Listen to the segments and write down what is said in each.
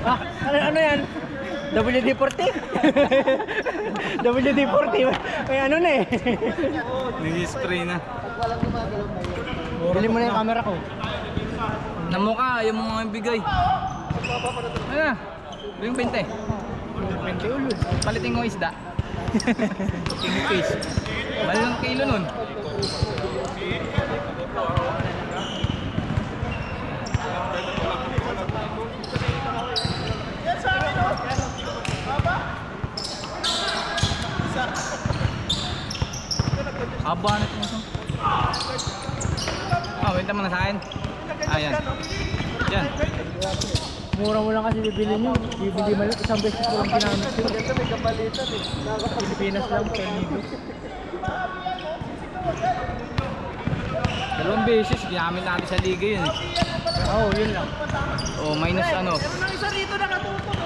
Ano yan? WD-40? WD-40. May ano na eh. Nag-spray na. Bili mo na yung camera ko. Namukha, ayaw mo nga ibigay. Ano na? Yung 20. 20 ulo. Palitin ko isda. King fish. Malang kilo nun. Haba na ito mo. Wait mo na sa akin. Ayan. Diyan. Mura mo lang kasi bibili nyo. Bibili mo lang. Isang beses ko lang ginamit yun. May kapalitan eh. Pilipinas lang. 10 libo. Dalawang beses, ginamit natin sa liga yun. Oo, yun lang. O, minus ano. Meron ng isa rito nakatutok.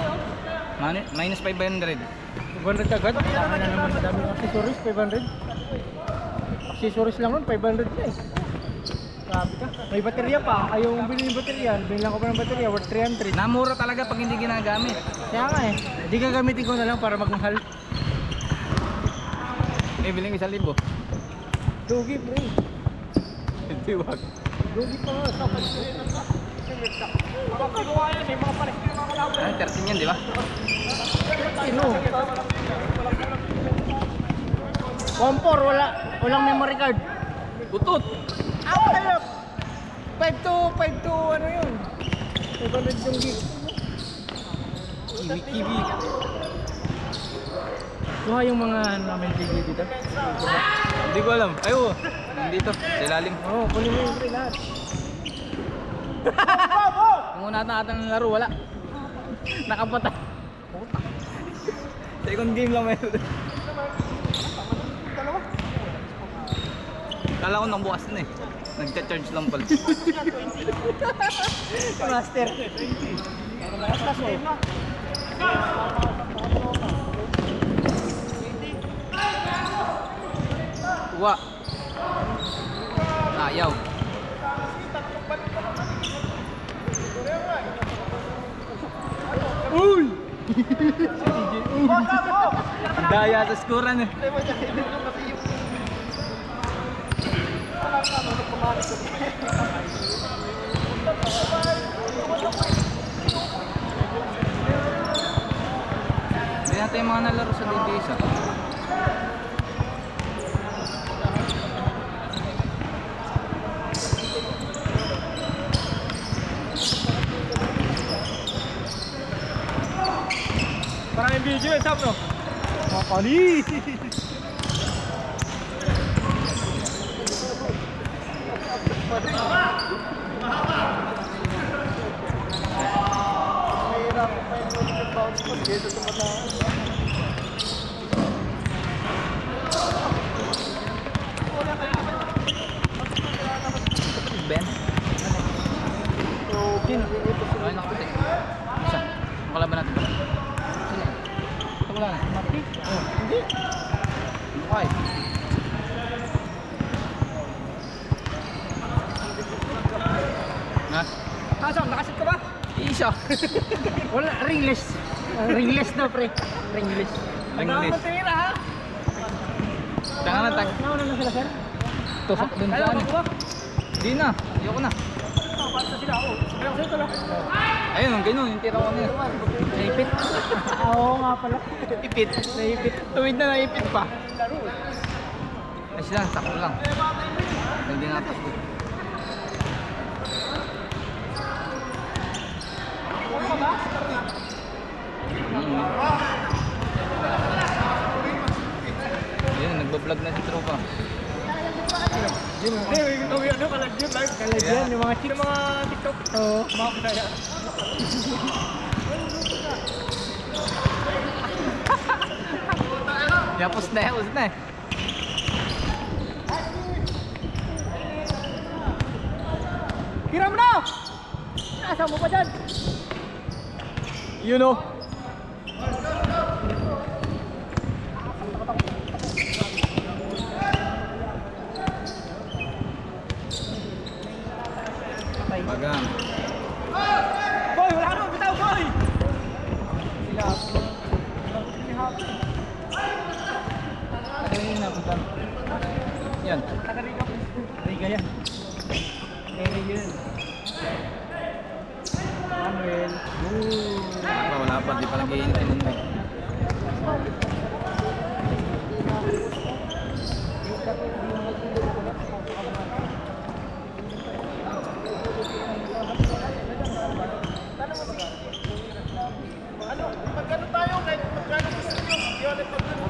Minus 500. 500 agad? Saka na naman dami ng accessories. 500. Accessories lang nun. 500 na eh. Grabe ka. May baterya pa. Ayaw mong bilhin yung baterya. Bilang ko pa ng baterya. Worth 300. Namura talaga pag hindi ginagamit. Kaya nga eh. Hindi gagamitin ko na lang para magmahal. Biling 1,000. Lugi pre. Hindi wag. Lugi pa nga. Sapat ko. Mga pinuha yan eh. Mga palis. Ano, 13 yan, di ba? Sino? 1.4 walang memory card. Utot! Ako tayo. 5 to ano yun? 500 yung gig. Kiwi. Kuha yung mga namin TV dito. Hindi ko alam. Ayo, nandito, sa ilalim. Oo, kunin mo yung pre lahat. Yung una natin ng laro, wala. Nakapatay. Second game lang meron. Kala ko nang bukas na eh. Nagcha-charge lang pala. Master. Kuha. Ayaw. Uy! Daya sa skuran eh. Hindi natin yung mga nalaro sa DBS ah. Maraming video yun, Sam, no? Makali! Ben? Ay, nakaputi. Isa. Pakalaban natin pala. Sino? Ito wala na. Mati? Oh, hindi. Okay. Na? Sam, nakasit ka ba? Isa. Wala, ringless. Ringless na, pre. Ringless. Ringless. Matira, ha? Tanga na, tag. Nauna na sila, sir? Tusok dun sa ano. Hindi na. Ayoko na. Basta sila ako. Sabi ako sa'yo ito lang. Ayun, ganun. Yung tira ko na. Naipit. Oo nga pala. Ipit. Naipit. Tuwid na naipit pa. Ay sila, sakto lang. Hindi natas dito. Ayun, nagbablog na si Tropa. Ano kalagyan? Kalagyan, yung mga chicks. Yung mga TikTok. Oo. Mga kaya. Yapos na eh. Kira mo na! Asa mo pa dyan? You know. Patay. Bagang. Boy, wala ka naman! Bitaw, boy! Yan. Riga yan. Riga yun. Manuel. Wala pa, di pa nag-iintay nun.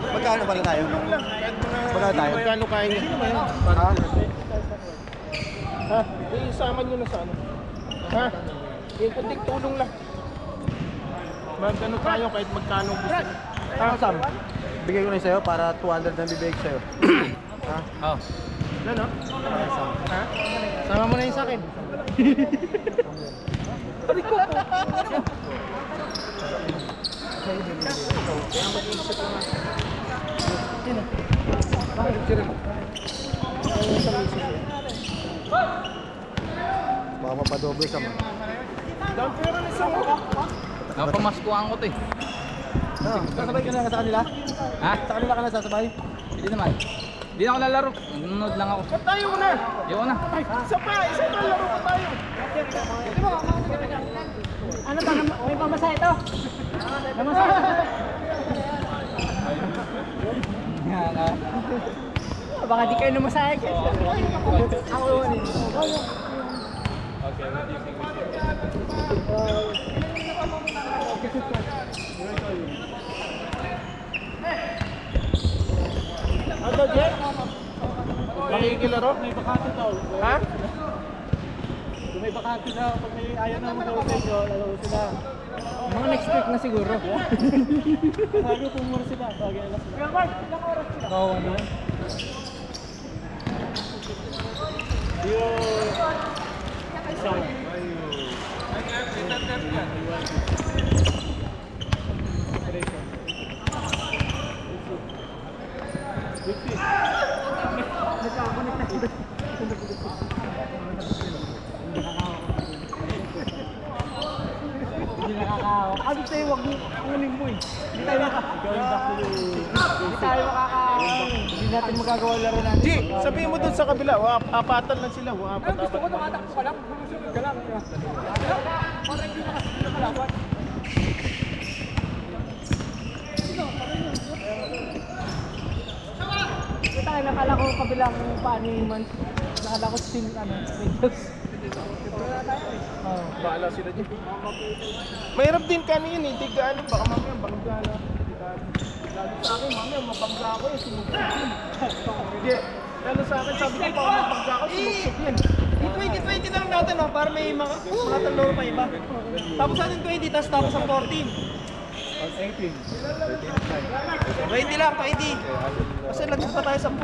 Magkano pa rin tayo? Magkano tayo? Magkano kaya niya? Ha? Ha? Isama nyo na sa ano? Ha? Yung kunting tulong lang. Magkano tayo kahit magkano gusto nyo? Ano, Sam? Bigay ko na sa'yo para 200 na bibigay ko sa'yo. Ha? Oh. Ano? Sam. Ha? Sama mo na yun sa akin. Baka mapadoble, Sam. Down pero na isang Napamaskuhan ko to eh. Sasabay ka na sa kanila? Ha? Sa kanila ka na sasabay? Hindi naman. Hindi na ako lalaro. Nanonood lang ako. Ba't tayo na? Ayoko na. Isa pa laro pa tayo. Ano ba? May pamasahe ito? Pamasahe ito? Baka di kayo namasahe. Ako yun. Ano, Jack? Makikilaro? May bakante daw. Ha? Kung may bakante na, pag may ayaw na mag-laro sa inyo, laro sila. Mga next week na siguro. Sabi ko muna sila, bagay na sila. Ilang oras sila? Oo, ano? Hindi nakakawa. Ano tayo, wag mo kunin mo eh. Hindi tayo Hindi natin magagawa laro natin. G, sabihin mo dun sa kabila, apatan lang sila. Apat. tumatakbo ka lang. Sumusunod ka lang. Para hindi nakalaban. Kita kayo, nakala ko kabilang paano yung man. Nakala ko still, Windows. Bahala sila dyan. Mahirap din kanina eh. Tiga ano, baka mamaya bangga na. Lalo sa akin, mamaya mabangga ako eh. Sinusok yun. Hindi. Lalo sa akin, sabi ko baka mabangga ako, sinusok yun. I-20 na lang natin para may mga taloro pa iba. Tapos natin 20, tapos ang 14. 20 lang, 20. Kasi lagyan pa tayo 10.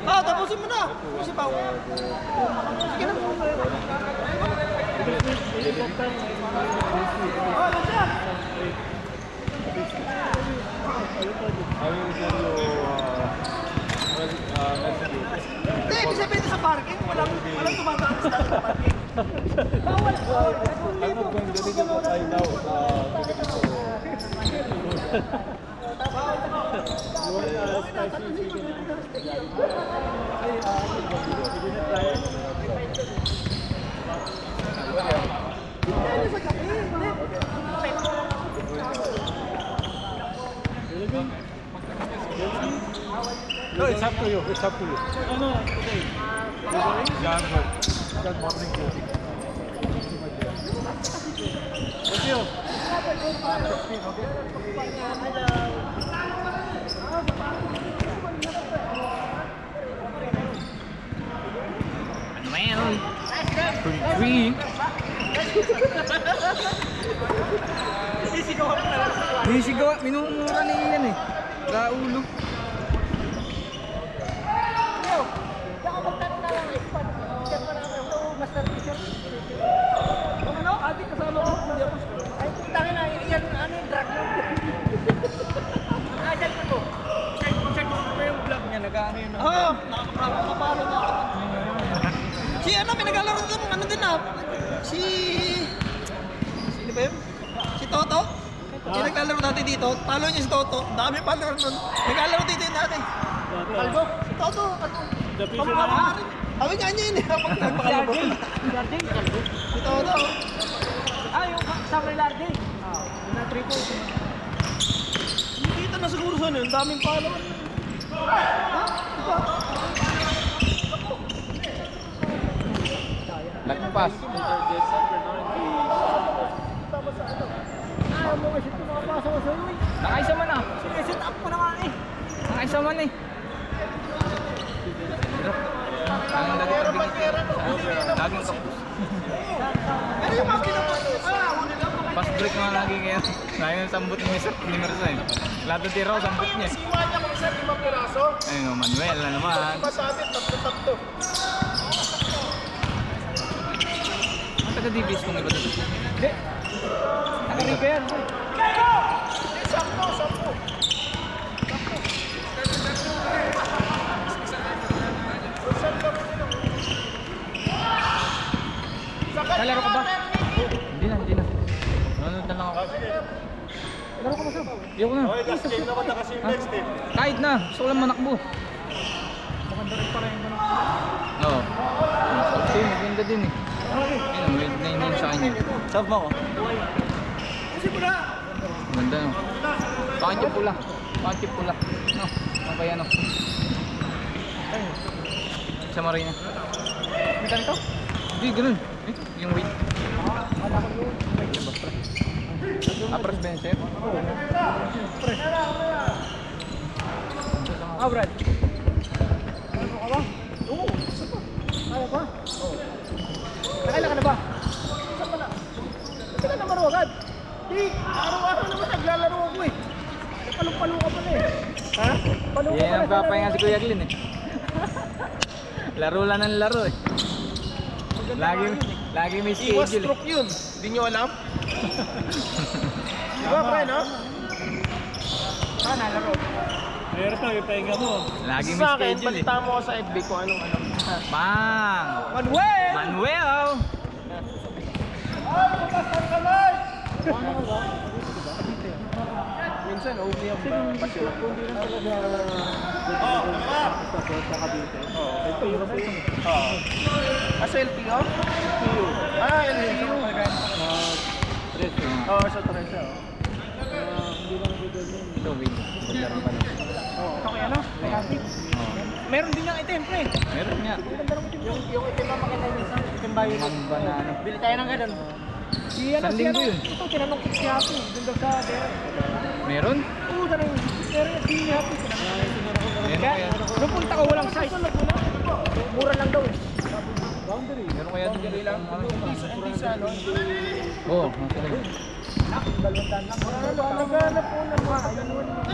Tapusin mo na. Kasi pa. Sige na. Hindi, ibig sabihin sa parking, walang tumatakas sa parking. Bawal ko. it's up to you. It's up to you. Ano? Okay. John Morning Clothing. Thank you. Ano yan? 23. Hindi sigaw. Minumura na yan eh. Raulo. Ano? Ate, kasama ko. Hindi ako. Ay, tangin na. Yan, ano yung drug mo? Ay, cellphone ko. Check mo yung vlog niya. Nag-ano yun. Oo. Nakapapalo na ako. Si ano, may naglalaro doon. Ano din ah. Sino ba yun? Si Toto? Yung naglalaro dati dito. Talo niya si Toto. Dami pa laro nun. Naglalaro dito yun dati. Kalbo? Si Toto. Sabi niya yun eh. Kapag nagpakalbo. Si Toto. Yung Samuel Lardy. Na triple. Kita na siguro sa yun. Daming palo. Lagpas. Ayaw mo kasi tumapasa ko sa'yo eh. Nakaisa man ah. Sineset up ko na nga eh. Nakaisa man eh. Ang dagit ang bingit. Laging kapos. Ano yung mga pinapasa? Fast break nga lagi kaya. Ngayon yung sambot ni Mersa eh. Lahat ng tira ko sambot niya. Siwa niya kung isa 5 piraso. Ayun o, Manuel na naman. Masabit, tatlo-tatlo. Ang taga-DBS kong iba dito. Hindi. Nakariga yan. Sampo. Nalaro ka ba? Hindi na. Nanonood na lang ako. Laro ko ba sa'yo? Ayoko na. Okay, kasi game naman na kasi yung next eh. Kahit na. Gusto ko lang manakbo. Maganda rin pala yung ganun. Oo. Kasi maganda din eh. Ayun, may nine sa kanya. Sab mo ako. Kasi mo na. Maganda no. Bakit yung pula? No, ano ba yan no? Sa Marina. May ganito? Hindi, ganun. Yung weight. Kala ko yun. Press bench eh. Brad. Ano ka ba? Oo. Kaya ba? Oo. Nakailan ka na ba? Saan ka na? Hindi ka na maro agad. Di, araw-araw naman naglalaro ako eh. Palong-palo ka pala eh. Ha? Palo ka Yan pala. ang papahinga si Kuya Glyn eh. Laro lang ng laro eh. Lagi may Iwas schedule eh. stroke yun. Hindi nyo alam? Diba, pre, no? Sana laro. Mayroon pa yung pahinga mo. Lagi may Sa akin, schedule eh. balita mo ako sa FB kung anong alam. Bang! Manuel! Manuel! Minsan, only ang pasyon. Sa LTO? Ah, LTO. Oo, sa Teresa. Ito, wait. Maglaro pa lang. Okay, ano? Legacy. Meron din yung item, pre. Meron nga. Yung item na makita yung isang item ba yun? Mang banana. Bili tayo ng ganun. Si ano, Saan linggo yun? Ito, tinanong ko si Happy. Doon daw sa there. Meron? Oo, tanong. Pero si Happy, tinanong. Meron kaya? Nung punta ko, walang size. Mura lang daw eh. Meron kaya din lang? Hindi sa ano? Oo, nasa lang. Naghanap po ng mga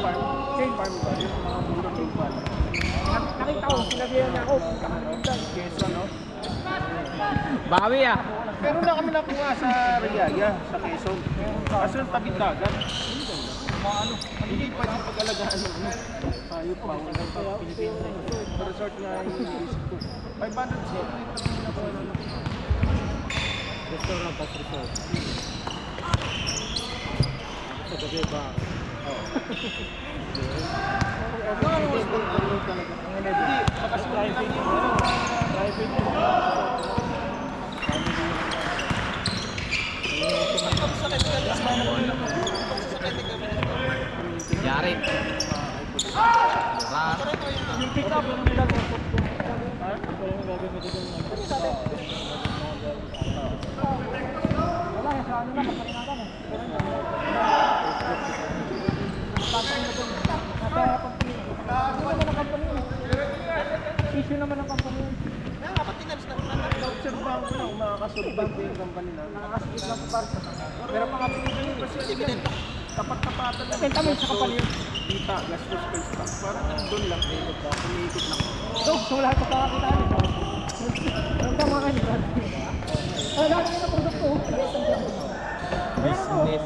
farm. Same farm ba? Yung mga murang yung farm. Nakita ko, sinabihan niya ako, punta ka rin dyan. Quezon, no? Bawi ah! Pero na kami nakuha sa Riyaya, sa Quezon. Kaso yung tabing dagat. Hindi pwede pag-alagaan ng hayop pa. Walang pa Pilipinas. Resort nga yung isip ko. 500 siya. Restaurant at resort. Sa gabi ba? Hindi, bakas private. Yari. Sarap. Yung pick up. Wala sa ano na pagkalinatan eh. Issue naman ng company yun. Na-observe ko na kung makakasurvive yung company na. Nakakasigit lang sa parsa. Pero mga pinipili kasi dividend. Tapat-tapatan lang. Benta mo yun sa company yun. Kita, gastos kay stock. Parang doon lang, umiikot lang. So, wala ka pagkakakitaan ito. Ang tama ka niya. Ay, lahat ng produkto. Business.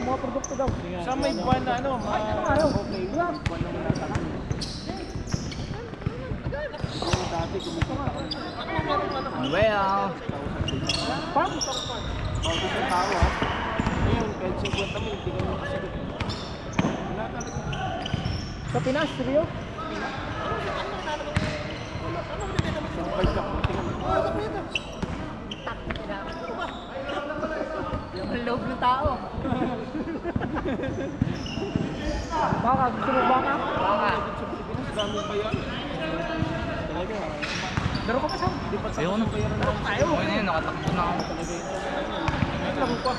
Mga produkto daw. Sa may buwan na ano, okay. Buwan na manatakan. Yung dati, kumita nga. Well. Pam? Bago sa tao ha. Ngayon, kahit 50 mil, hindi ka naman kasagot. Wala talaga. Sa Pinas, seryo? Sa bike up, tingnan mo. Ang loob ng tao. Baka, gusto mo baka? Baka. Dami ba yan? Talaga. Daro ka pa siya. Di pa sa Ayoko na. bayaran namin. Okay na yun, nakatakbo na ako. Alam mo pa.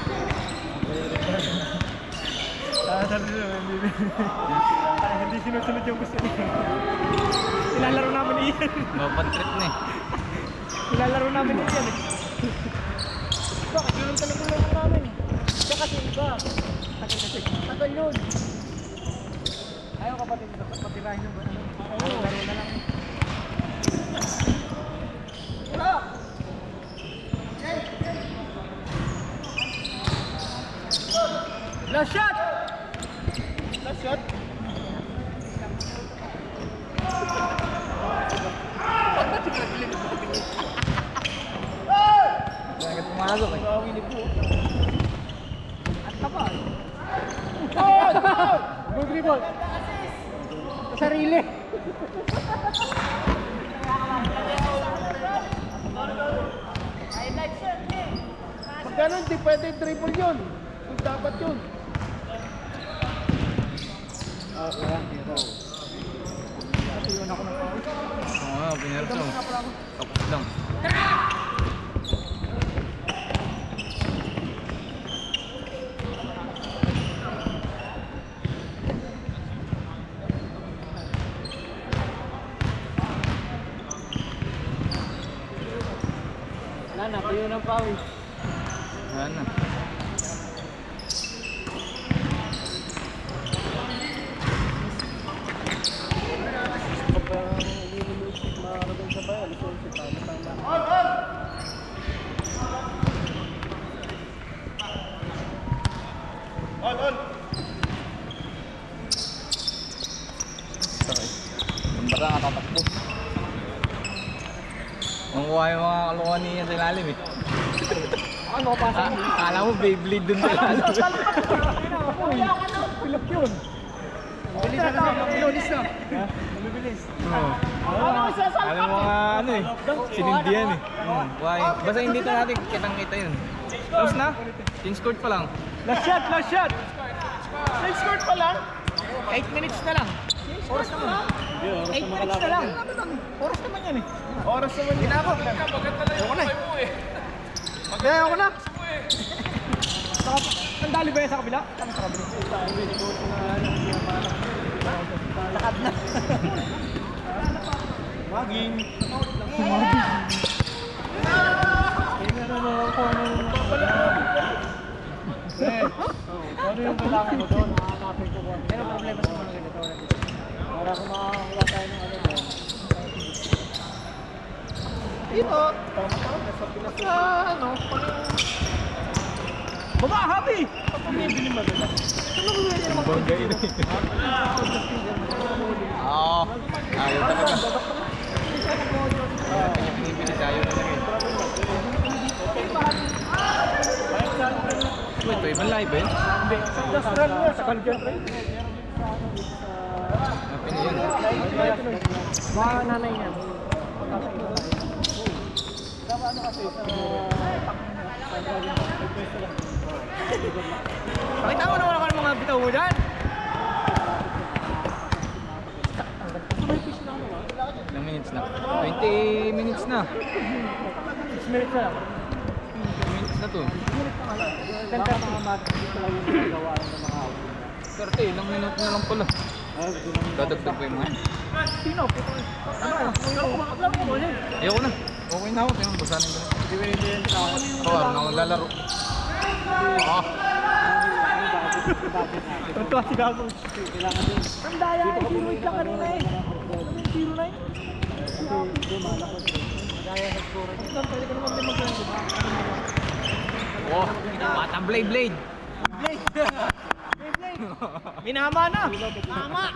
Hindi sinusunod yung gusto niya. Ilalaro namin iyan. Mapan trip na eh. Ilalaro namin iyan eh. Bakit yun ang talagang laro namin eh. Siya kasi iba. Tagal kasi. Tagal yun. Ayaw kapatid, dapat matirahin yung ano. Laro na lang. Last shot! Last shot. Bakit pumasok eh? Bawi ni Po. At tapa. Good dribble. Sa sarili. Magkano hindi pwede triple yun? Kung dapat yun. Oo, pinerso. Tapos lang. Wala na, tuyo ng pawis. Ayan na. Kapag nililisip makakarating sa bayan, lisensya, tama-tama. Sorry. Yung bata natatakbo. Nakuha yung mga kalukuhan niya sa ilalim eh. Ano pa sa Akala mo Beyblade dun sa ilalim. Pilok yun. Bilis na naman, bilis na. Bilis. Oo. Alam mo nga ano eh. Sinindihan eh. Why? Basta hindi ito natin kitang-kita yun. Tapos na. Team scored pa lang. Last shot, last shot. Next score pa lang. 8 minutes na lang. Oras naman. 8 minutes na lang. Oras naman yan eh. Oras naman yun. Ayoko na eh. Ayoko na. Ang dali ba yan sa kabila? Ano sa kabila? Lakad na. Maging. Tingnan mo kung ano yung Ano yung kailangan mo doon? nakakapit ko. Pero problema sa mga ganito. Para kung makakuha tayo ng ano doon. Dito. Pagka ano, pag Baba, happy! bibili mo nila. Bagay na eh. Oo. Ayaw talaga. Kanya pinipili tayo na lang eh. Wait, ito ibang live eh? Hindi. Industrial mo, sa Calgary Trail. Happy na yun. Mga nanay niya. Pakita mo naman ako ng mga bitaw mo dyan. Ilang minutes na? 20 minutes na. 6 minutes na lang. 20 minutes na to. 30, ilang minutes na lang pala. Dadagdag pa yung mga yan. Sino? Ayoko na. Okay na ako. Tingnan, basanin ko na. Oo, araw na ako lalaro. Ah, Ito si Gago. Ang daya eh, 0-8 lang kanina eh. 0-9. Daya sa score. Ito, pwede ka naman din mag-plan, di ba? oh, bata blade. Minama na! Tama!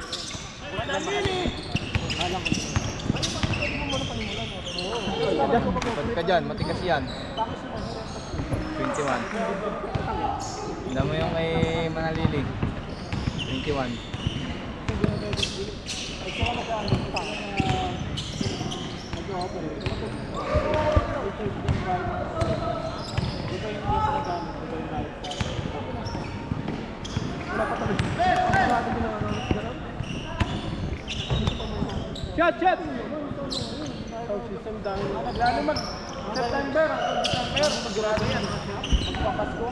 Pag ka dyan, matigas yan. 21. Hindi mo yung kay Manalili. 21. Shot! Sound system dahil. Lalo mag-September, December, magurado yan. Magpapasko.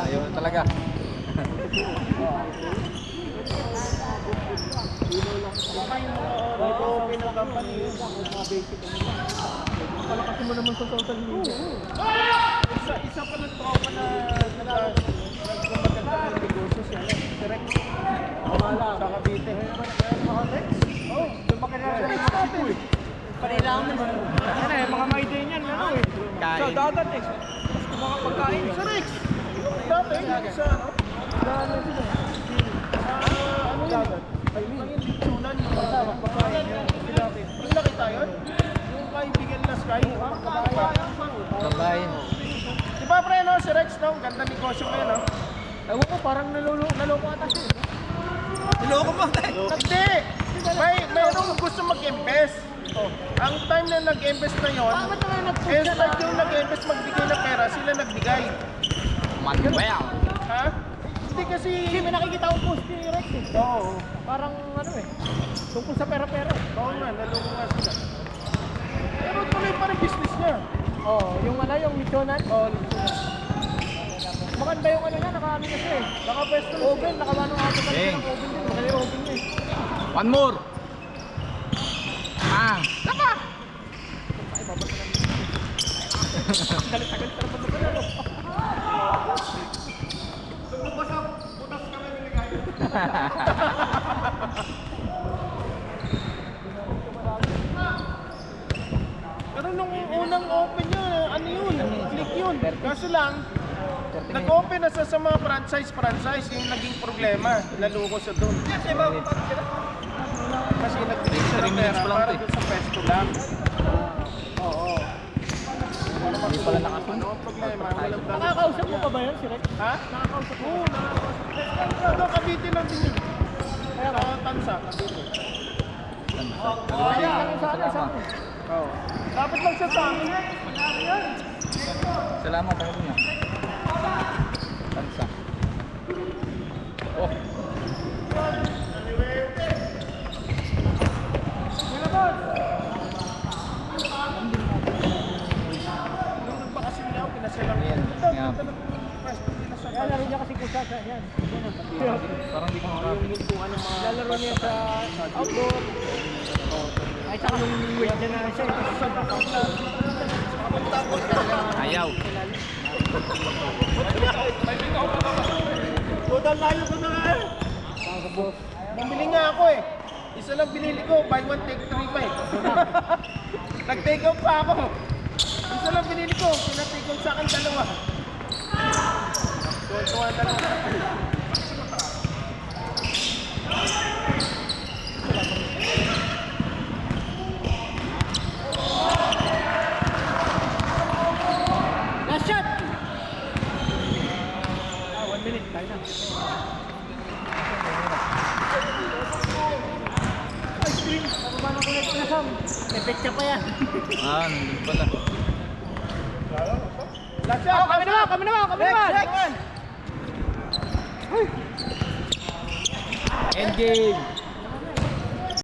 Ayaw na talaga. Open ang company yun. Palakasin mo naman sa social media. Isa pa ng tropa na nagmamaganda ng negosyo siya. Direct. Sa Cavite. Oh, yung makinara sa Mexico eh. Panilang naman. Ano eh, mga maide niyan, ano eh. Kain. Sa dagat eh. Mga pagkain. Sa Rex. Dati, sa ano? Ano sila? Ano dagat? I mean, tunan yung mga pagkain. Yung nakita yun? Yung kaibigan na Sky. Sabay. Di ba pre, no? Si Rex, no? Ganda negosyo ngayon, no? Ewan ko, parang naloko ata siya. Niloko mo tayo? Hindi! Mayroong gusto mag-invest. Ang time na nag-invest na yun, instead yung nag-invest magbigay ng pera, sila nagbigay. Manuel. Ha? Hindi kasi... Kasi may nakikita akong post ni Rex eh. Oo. Parang ano eh. Tungkol sa pera-pera. Oo nga, naloko nga sila. Pero tuloy pa rin business niya. Oh, yung ano, yung missionan. Oo. Maganda yung ano na, nakaano na siya eh. Naka-best na Open, nakamanong ako pa Ding. ng open din. Maganda yung open niya eh. One more. Ah, saka. Tagal-tagal pa naman naman ano. Pero nung unang open niya, ano yun? Click yun. Kaso lang, nag-open na sa mga franchise yung naging problema. Naloko sa doon. Kasi nagbigay siya ng 3 minutes pera pa lang para to eh. doon sa pwesto lang. Oo. Hindi pala nakasunod. Ano ang problema? Walang dapat. Nakakausap mo pa ba yun si Rex? Ha? Nakakausap mo? Oo, nakakausap. Ano, Cavite lang din yun. Kaya ka, Tansa, Cavite. Kaya lang sa akin, sa akin. Oo. Dapat lang siya sa akin. Salamat tayo niya. Tansa. Oh, Nung nagbakasyon niya ako, pinasyalang Ayan, Ito, nga. ito ng pwesto, pinasyalang. Kaya laro niya kasi kung sa yan. parang di ko makakapit. Muntuan ng mga... Lalaro niya sa outdoor. Ay, saka yung weight niya na siya. Ayaw. Total layo ko na nga eh. Bumili nga ako eh. Isa lang binili ko, buy one take 3 pa eh. Nag-take out pa ako. Isa lang binili ko, pinatake out sa akin dalawa. Tuwan-tuwan na lang. Last shot! 1 minute, tayo na. Ice cream! Pababa ng kulit na Sam. May petsa pa yan. Ah, nandun pala. Last shot! Kami naman! Kami naman! Kami naman! Next! Endgame.